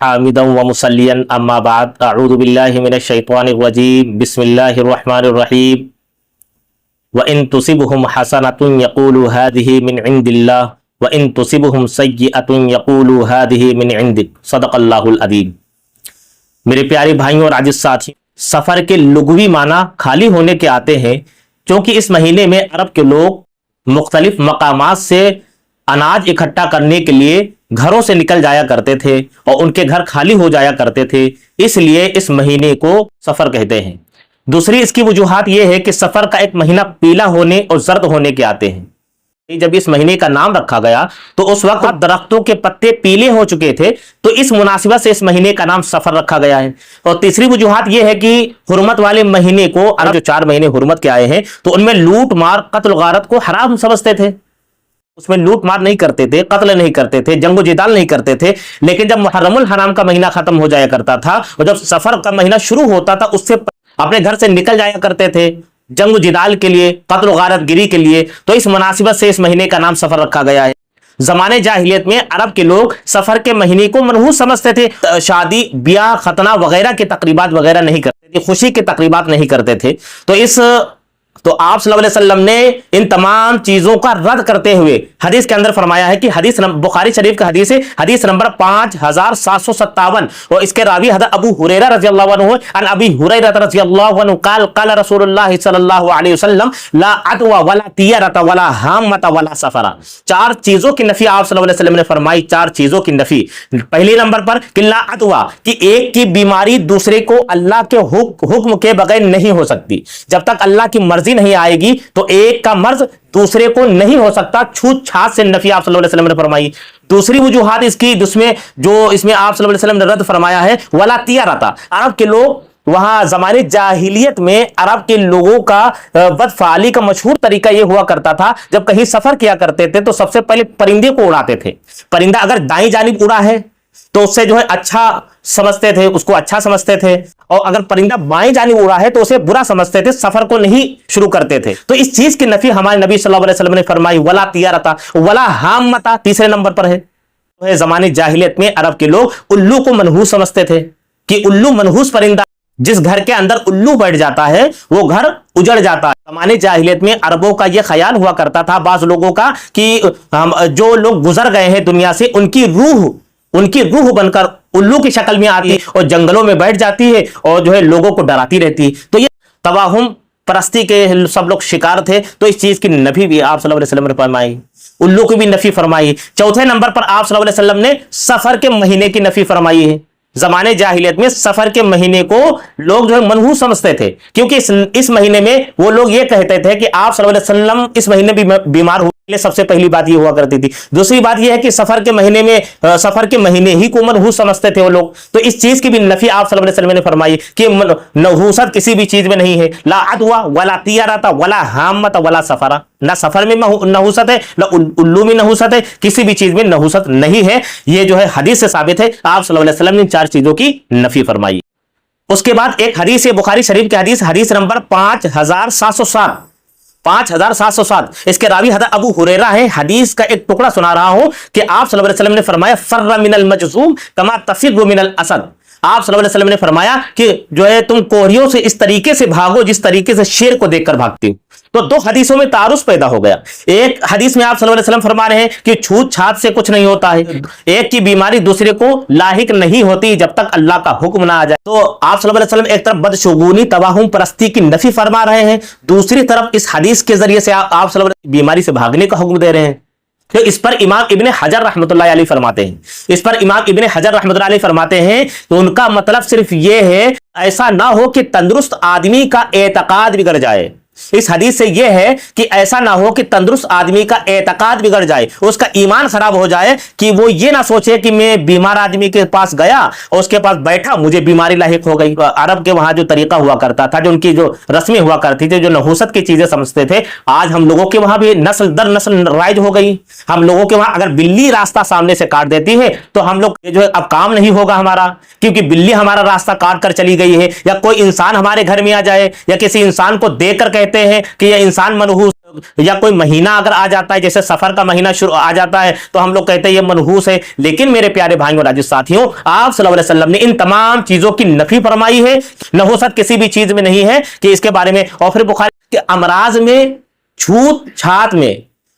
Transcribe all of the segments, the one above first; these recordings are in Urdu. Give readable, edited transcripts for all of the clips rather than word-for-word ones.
حامدا ومصليا اما بعد اعوذ بالله من الشيطان الرجيم بسم الله الرحمن الرحيم وان تصبهم حسنة يقولوا هذه من عند الله وان تصبهم سيئة يقولوا هذه من عندك صدق اللہ العظیم۔ میرے پیارے بھائیوں اور عزیز ساتھی، سفر کے لغوی معنی خالی ہونے کے آتے ہیں، کیونکہ اس مہینے میں عرب کے لوگ مختلف مقامات سے اناج اکٹھا کرنے کے لیے گھروں سے نکل جایا کرتے تھے اور ان کے گھر خالی ہو جایا کرتے تھے، اس لیے اس مہینے کو سفر کہتے ہیں۔ دوسری اس کی وجوہات یہ ہے کہ سفر کا ایک مہینہ پیلا ہونے اور زرد ہونے کے آتے ہیں۔ جب اس مہینے کا نام رکھا گیا تو اس وقت درختوں کے پتے پیلے ہو چکے تھے، تو اس مناسبت سے اس مہینے کا نام سفر رکھا گیا ہے۔ اور تیسری وجوہات یہ ہے کہ حرمت والے مہینے کو جو 4 مہینے حرمت کے آئے ہیں تو ان میں لوٹ مار قتل غارت کو حرام سمجھتے تھے، اس میں لوٹ مار نہیں کرتے تھے، قتل نہیں کرتے تھے، جنگ و جدال نہیں کرتے تھے۔ لیکن جب محرم الحرام کا مہینہ ختم ہو جایا کرتا تھا اور جب سفر کا مہینہ شروع ہوتا تھا، اس سے اپنے گھر سے نکل جایا کرتے تھے جنگ و جدال کے لیے، قتل و غارت گری کے لیے، تو اس مناسبت سے اس مہینے کا نام سفر رکھا گیا ہے۔ زمانے جاہلیت میں عرب کے لوگ سفر کے مہینے کو منحوس سمجھتے تھے، شادی بیاہ ختنہ وغیرہ کے تقریبات وغیرہ نہیں کرتے تھے، خوشی کے تقریبات نہیں کرتے تھے۔ تو آپ صلی اللہ علیہ وسلم نے ان تمام چیزوں کا رد کرتے ہوئے حدیث کے اندر فرمایا ہے کہ حدیث بخاری شریف کا حدیث ہے، حدیث نمبر 5757، اور اس کے راوی حضرت ابو ہریرہ رضی اللہ عنہ، عن ابی ہریرہ رضی اللہ عنہ قال قال رسول اللہ صلی اللہ علیہ وسلم لا عدوى ولا طیرة ولا حامة ولا سفر۔ 4 چیزوں کی نفی آپ صلی اللہ علیہ وسلم نے فرمائی، 4 چیزوں کی نفی۔ پہلی نمبر پر کہ لا عدوى، کہ ایک کی بیماری دوسرے کو اللہ کے حکم کے بغیر نہیں ہو سکتی، جب تک اللہ کی مرضی نہیں آئے گی تو ایک کا مرض دوسرے کو نہیں ہو سکتا، چھوت چھات سے نفی آپ صلی اللہ علیہ وسلم نے فرمائی۔ دوسری وجوہات اس کی اس میں آپ صلی اللہ علیہ وسلم نے رد فرمایا ہے ولا طیرة، عرب کے لوگ وہاں زمانے جاہلیت میں عرب کے لوگوں کا بدفعالی کا مشہور طریقہ یہ ہوا کرتا تھا، جب کہیں سفر کیا کرتے تھے تو سب سے پہلے پرندے کو اڑاتے تھے۔ پرندہ اگر دائیں جانب اڑا ہے تو اس سے اچھا سمجھتے تھے، اس کو اچھا سمجھتے تھے، اور اگر پرندہ بائیں جانب اڑا ہے تو اسے برا سمجھتے تھے، سفر کو نہیں شروع کرتے تھے۔ تو اس چیز کی نفی ہمارے نبی صلی اللہ علیہ وسلم نے فرمائی ولا طیرة ولا حامة۔ تیسرے نمبر پر ہے زمانے جاہلیت میں عرب کے لوگ الو کو منحوس سمجھتے تھے کہ الو منحوس پرندہ، جس گھر کے اندر الو بیٹھ جاتا ہے وہ گھر اجڑ جاتا ہے۔ زمانے جاہلیت میں عربوں کا یہ خیال ہوا کرتا تھا بعض لوگوں کا کہ جو لوگ گزر گئے ہیں دنیا سے، ان کی روح بن کر الو کی شکل میں آتی ہے اور جنگلوں میں بیٹھ جاتی ہے اور لوگوں کو ڈراتی رہتی ہے۔ تو یہ توہم پرستی کے سب لوگ شکار تھے، تو اس چیز کی نفی بھی آپ صلی اللہ علیہ وسلم نے فرمائی، الو کی بھی نفی فرمائی۔ چوتھے نمبر پر آپ صلی اللہ علیہ وسلم نے سفر کے مہینے کی نفی فرمائی ہے۔ زمانے جاہلیت میں سفر کے مہینے کو لوگ منحوس سمجھتے تھے، کیونکہ اس مہینے میں وہ لوگ یہ کہتے تھے کہ آپ صلی اللہ علیہ وسلم اس مہینے بھی بیمار ہوئے۔ سب سے پہلی بات یہ ہوا کرتی تھی۔ دوسری بات یہ ہے کہ سفر کے مہینے ہی کو منحوس سمجھتے تھے وہ لوگ، تو اس چیز کی بھی نفی آپ صلی اللہ علیہ وسلم نے فرمائی کہ نحوست کسی بھی چیز میں نہیں ہے، لا عدوى ولا طیرة ولا حامة ولا سفر۔ نہ سفر میں نحوست ہے، نہ الو میں نحوست ہے، کسی بھی چیز میں نحوست نہیں ہے۔ یہ حدیث سے ثابت ہے، آپ صلی اللہ علیہ وسلم نے 4 چیزوں کی نفی فرمائی۔ اس کے بعد ایک حدیث ہے بخاری شریف کی حدیث نمبر 5707، اس کے راوی حضرت ابو ہریرہ ہے۔ حدیث کا ایک ٹکڑا سنا رہا ہوں کہ آپ صلی اللہ علیہ وسلم نے فرمایا فر من المجذوم کما تفر من الاسد۔ آپ صلی اللہ علیہ وسلم نے فرمایا کہ تم کوہریوں سے اس طریقے سے بھاگو جس طریقے سے شیر کو دیکھ کر بھاگتی ہو۔ تو 2 حدیثوں میں تعارض پیدا ہو گیا۔ ایک حدیث میں آپ صلی اللہ علیہ وسلم فرما رہے ہیں کہ چھوت چھات سے کچھ نہیں ہوتا ہے، ایک کی بیماری دوسرے کو لاحق نہیں ہوتی جب تک اللہ کا حکم نہ آ جائے۔ تو آپ صلی اللہ علیہ وسلم ایک طرف بدشگونی توہم پرستی کی نفی فرما رہے ہیں، دوسری طرف اس حدیث کے ذریعے سے آپ صلی اللہ علیہ وسلم بیماری سے بھاگنے کا حکم دے رہے ہیں۔ تو اس پر امام ابن حجر رحمۃ اللہ علیہ فرماتے ہیں کہ ان کا مطلب صرف یہ ہے ایسا نہ ہو کہ تندرست آدمی کا اعتقاد بگڑ جائے۔ اس حدیث سے یہ ہے کہ ایسا نہ ہو کہ تندرست آدمی کا اعتقاد بگڑ جائے، اس کا ایمان خراب ہو جائے، کہ وہ یہ نہ سوچے کہ میں بیمار آدمی کے پاس گیا اور اس کے پاس بیٹھا مجھے بیماری لاحق ہو گئی۔ عرب کے وہاں جو طریقہ ہوا کرتا تھا، جو ان کی جو رسمیں ہوا کرتی تھی، جو نحوست کی چیزیں سمجھتے تھے، آج ہم لوگوں کے وہاں بھی نسل در نسل رائج ہو گئی۔ ہم لوگوں کے وہاں اگر بلی راستہ سامنے سے کاٹ دیتی ہے تو ہم لوگ اب کام نہیں ہوگا ہمارا، کیونکہ بلی ہمارا راستہ کاٹ کر چلی گئی ہے۔ یا کوئی انسان ہمارے گھر میں آ جائے یا کسی انسان کو دیکھ کر کہتے ہیں کہ یہ انسان منحوس یا کوئی مہینہ اگر آ جاتا ہے، جیسے سفر کا مہینہ شروع آ جاتا ہے تو ہم لوگ کہتے ہیں یہ منحوس ہے. لیکن میرے پیارے بھائیوں اور ساتھیوں، آپ صلی اللہ علیہ وسلم نے ان تمام چیزوں کی نفی فرمائی ہے. نحوست کسی بھی چیز میں نہیں ہے کہ اس کے بارے میں. اور پھر بخاری کے امراض میں، چھوت چھات میں،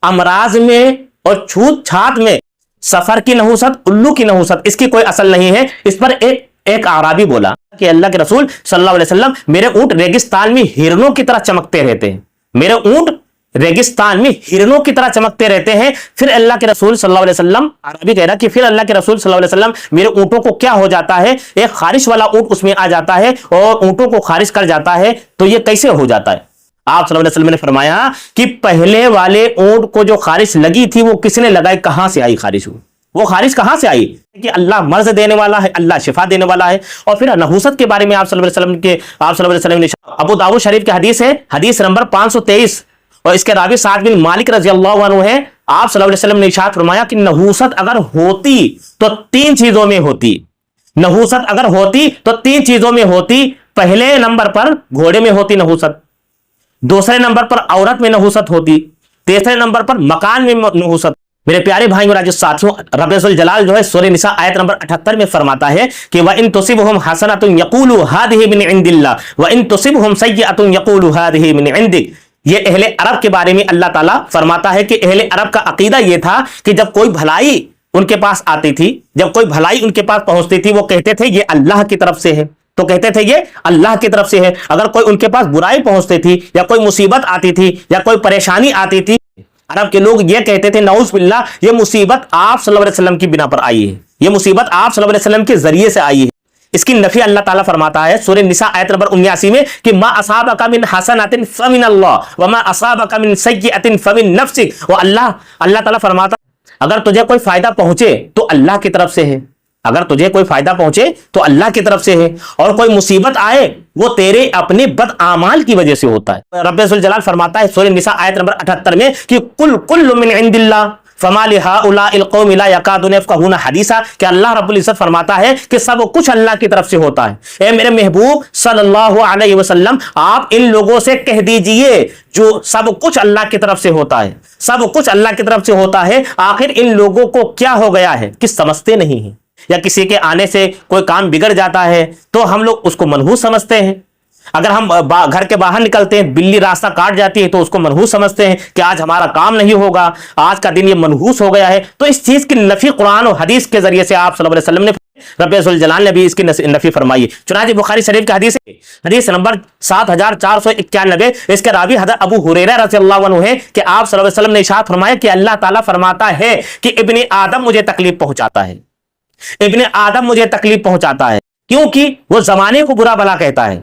امراض میں اور چھوت چھات میں سفر کی نحوست، الو کی نحوست، اس کی کوئی اصل نہیں ہے. اس پر ایک اعرابی بولا کہ اللہ کے رسول صلی اللہ علیہ وسلم، میرے اونٹ ریگستان میں ہرنوں کی طرح چمکتے رہتے ہیں. میرے اونٹ ریگستان میں ہرنوں کی طرح چمکتے رہتے ہیں. پھر اللہ کے رسول صلی اللہ علیہ وسلم، عربی کہہ رہا کہ پھر اللہ کے رسول صلی اللہ علیہ وسلم، میرے اونٹوں کو کیا ہو جاتا ہے، ایک خارش والا اونٹ اس میں آ جاتا ہے اور اونٹوں کو خارش کر جاتا ہے. تو یہ کیسے ہو جاتا ہے؟ آپ صلی اللہ علیہ وسلم نے فرمایا کہ پہلے والے اونٹ کو جو خارش لگی تھی وہ کس نے لگائی؟ کہاں سے آئی خارش؟ وہ خارش کہاں سے آئی؟ کہ اللہ مرض دینے والا ہے، اللہ شفا دینے والا ہے. اور پھر نحوست کے بارے میں آپ صلی اللہ علیہ وسلم نے ابو داؤد شریف کی حدیث ہے، حدیث نمبر 523، اور اس کے راوی سعد بن مالک رضی اللہ عنہ ہے. آپ صلی اللہ علیہ وسلم نے ارشاد فرمایا کہ نحوست اگر ہوتی تو 3 چیزوں میں ہوتی. نحوست اگر ہوتی تو 3 چیزوں میں ہوتی. پہلے نمبر پر گھوڑے میں ہوتی نحوست، دوسرے نمبر پر عورت میں نحوست ہوتی، تیسرے نمبر پر مکان میں نحوست. میرے پیارے بھائیوں اور ساتھیوں، رب الجلال جو ہے سورہ نساء آیت نمبر 78 میں فرماتا ہے کہ وَإِن تُصِبْهُمْ حَسَنَةٌ يَقُولُوا هَذِهِ مِنْ عِنْدِ اللَّهِ وَإِن تُصِبْهُمْ سَيِّئَةٌ يَقُولُوا هَذِهِ مِنْ عِنْدِكَ. یہ اہل عرب کے بارے میں اللہ تعالیٰ فرماتا ہے کہ اہل عرب کا عقیدہ یہ تھا کہ جب کوئی بھلائی ان کے پاس آتی تھی، جب کوئی بھلائی ان کے پاس پہنچتی تھی، وہ کہتے تھے یہ اللہ کی طرف سے ہے. تو کہتے تھے یہ اللہ کی طرف سے ہے. اگر کوئی ان کے پاس برائی پہنچتی تھی یا کوئی مصیبت آتی تھی یا کوئی پریشانی آتی تھی، عرب کے لوگ یہ کہتے تھے نعوذ باللہ یہ مصیبت آپ صلی اللہ علیہ وسلم کی بنا پر آئی ہے، یہ مصیبت آپ صلی اللہ علیہ وسلم کے ذریعے سے آئی ہے. اس کی نفی اللہ تعالیٰ فرماتا ہے سورہ نساء آیت نمبر 79 میں کہ ما اصابک من حسنۃ فمن اللہ وما اصابک من سیئۃ فمن نفسک. وہ اللہ تعالیٰ فرماتا اگر تجھے کوئی فائدہ پہنچے تو اللہ کی طرف سے ہے، اگر تجھے کوئی فائدہ پہنچے تو اللہ کی طرف سے ہے، اور کوئی مصیبت آئے وہ تیرے اپنے بد اعمال کی وجہ سے ہوتا ہے. رب الجلال فرماتا ہے سورہ نساء آیت نمبر 78 میں کہ کل من عند اللہ فما لهؤلاء القوم لا يكادون يفقهون حدیثا، کہ اللہ رب العزت فرماتا ہے کہ سب کچھ اللہ کی طرف سے ہوتا ہے. اے میرے محبوب صلی اللہ علیہ وسلم، آپ ان لوگوں سے کہہ دیجئے جو سب کچھ اللہ کی طرف سے ہوتا ہے، سب کچھ اللہ کی طرف سے ہوتا ہے، آخر ان لوگوں کو کیا ہو گیا ہے کہ سمجھتے نہیں ہیں. یا کسی کے آنے سے کوئی کام بگڑ جاتا ہے تو ہم لوگ اس کو منحوس سمجھتے ہیں. اگر ہم گھر کے باہر نکلتے ہیں، بلی راستہ کاٹ جاتی ہے تو اس کو منحوس سمجھتے ہیں کہ آج ہمارا کام نہیں ہوگا، آج کا دن یہ منحوس ہو گیا ہے. تو اس چیز کی نفی قرآن و حدیث کے ذریعے سے آپ صلی اللہ علیہ وسلم نے، رب الجلال نے بھی اس کی نفی فرمائی ہے. چنانچہ بخاری شریف کی حدیث نمبر 7491، اس کے راوی حضرت ابو ہریرہ رضی اللہ عنہ ہے کہ آپ صلی اللہ علیہ وسلم نے ارشاد فرمایا کہ اللہ تعالیٰ فرماتا ہے کہ ابن آدم مجھے تکلیف پہنچاتا ہے، ابن آدم مجھے تکلیف پہنچاتا ہے کیونکہ وہ زمانے کو برا بھلا کہتا ہے،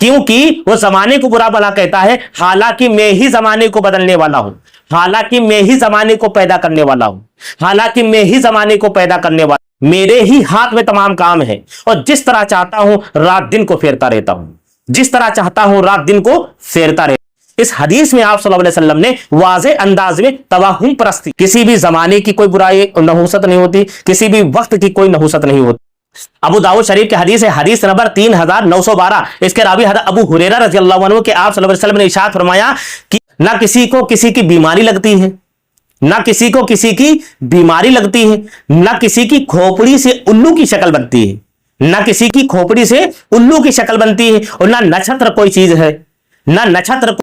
کیونکہ وہ زمانے کو برا بھلا کہتا ہے، حالانکہ میں ہی زمانے کو بدلنے والا ہوں، حالانکہ میں ہی زمانے کو پیدا کرنے والا ہوں، حالانکہ میں ہی زمانے کو پیدا کرنے والا ہوں، میرے ہی ہاتھ میں تمام کام ہے، اور جس طرح چاہتا ہوں رات دن کو پھیرتا رہتا ہوں، جس طرح چاہتا ہوں رات دن کو پھیرتا رہتا ہوں. اس حدیث میں آپ صلی اللہ علیہ وسلم نے واضح انداز میں توہم پرستی، کسی بھی زمانے کی کوئی برائی نحوست نہیں ہوتی، کسی بھی وقت کی کوئی نحوست نہیں ہوتی. ابو داؤد شریف کی حدیث ہے، حدیث نمبر 3912، اس کے راوی حضرت ابو ہریرہ رضی اللہ عنہ کہ آپ صلی اللہ علیہ وسلم نے ارشاد فرمایا کہ نہ کسی کو کسی کی بیماری لگتی ہے، نہ کسی کو کسی کی بیماری لگتی ہے، نہ کسی کی کھوپڑی سے الو کی شکل بنتی ہے، نہ کسی کی کھوپڑی سے الو کی شکل بنتی ہے، اور نہ نچھتر کوئی چیز ہے، نہ نچھتر،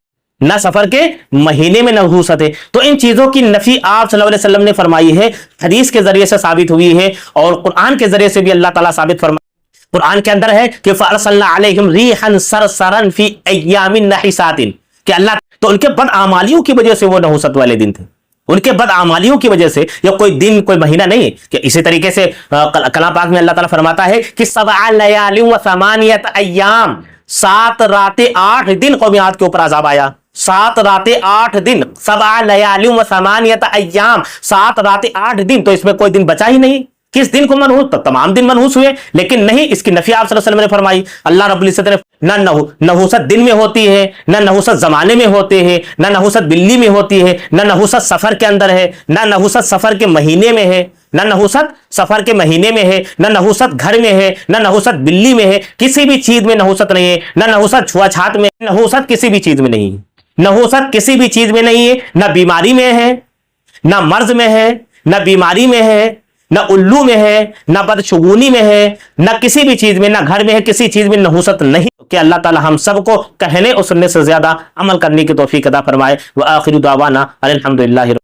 نہ سفر کے مہینے میں نحوست ہے. تو ان چیزوں کی نفی آپ صلی اللہ علیہ وسلم نے فرمائی ہے، حدیث کے ذریعے سے ثابت ہوئی ہے، اور قرآن کے ذریعے سے بھی اللہ تعالیٰ ثابت فرمایا. قرآن کے اندر ہے کہ فَأَرْسَلْنَا عَلَيْهِمْ رِيحًا صَرْصَرًا فِي أَيَّامٍ نَحِسَاتٍ، کہ اللہ تو ان کے بد اعمالیوں کی وجہ سے وہ نحوست والے دن تھے، ان کے بد اعمالیوں کی وجہ سے. یا کوئی دن کوئی مہینہ نہیں کہ اسی طریقے سے کلام پاک میں اللہ تعالیٰ فرماتا ہے کہ 7 لیال و 8 ایام، 7 راتیں 8 دن قوم عاد کے اوپر عذاب آیا، 7 راتیں 8 دن، 7 لیال و 8 ایام، 7 راتیں 8 دن. تو اس میں کوئی دن بچا ہی نہیں. کس دن کو منحوس؟ تو تمام دن منحوس ہوئے. لیکن نہیں، اس کی نفی آپ صلی اللہ علیہ وسلم نے فرمائی. اللہ رب العزت نے نہ نحوست دن میں ہوتی ہے، نہ نحوست زمانے میں ہوتے ہیں، نہ نحوست بلی میں ہوتی ہے، نہ نحوست سفر کے اندر ہے، نہ نحوست سفر کے مہینے میں ہے، نہ نحوست سفر کے مہینے میں ہے، نہ نحوست گھر میں ہے، نہ نحوست بلی میں ہے. کسی بھی چیز میں نحوست نہیں ہے، نہ نحوست چھوا چھات میں، نحوست کسی بھی چیز میں نہیں ہے. نحوست کسی بھی چیز میں نہیں ہے، نہ بیماری میں ہے، نہ مرض میں ہے، نہ بیماری میں ہے، نہ الو میں ہے، نہ بدشگونی میں ہے، نہ کسی بھی چیز میں، نہ گھر میں ہے، کسی چیز میں نحوست نہیں کہ اللہ تعالی ہم سب کو کہنے اور سننے سے زیادہ عمل کرنے کی توفیق عطا فرمائے۔ وآخر دعوانا الحمدللہ۔